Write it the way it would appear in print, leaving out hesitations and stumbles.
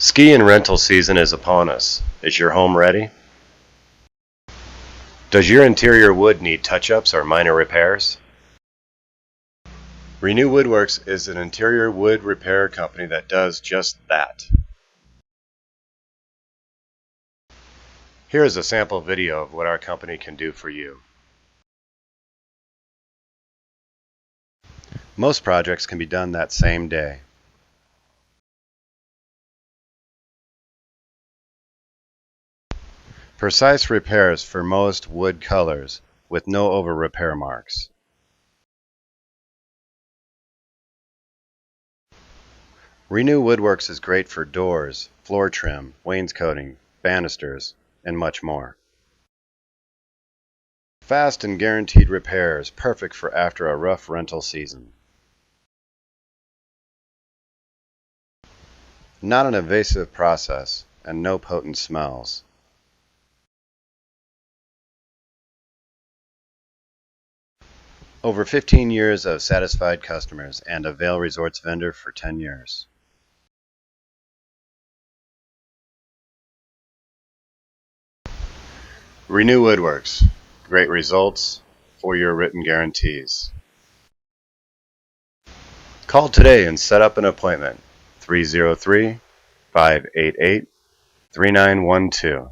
Ski and rental season is upon us. Is your home ready? Does your interior wood need touch-ups or minor repairs? Renew Woodworks is an interior wood repair company that does just that. Here is a sample video of what our company can do for you. Most projects can be done that same day. Precise repairs for most wood colors with no over repair marks. Renew Woodworks is great for doors, floor trim, wainscoting, banisters, and much more. Fast and guaranteed repairs, perfect for after a rough rental season. Not an invasive process and no potent smells. Over 15 years of satisfied customers and a Vail Resorts vendor for 10 years. Renew Woodworks. Great results for your written guarantees. Call today and set up an appointment. 303-588-3912.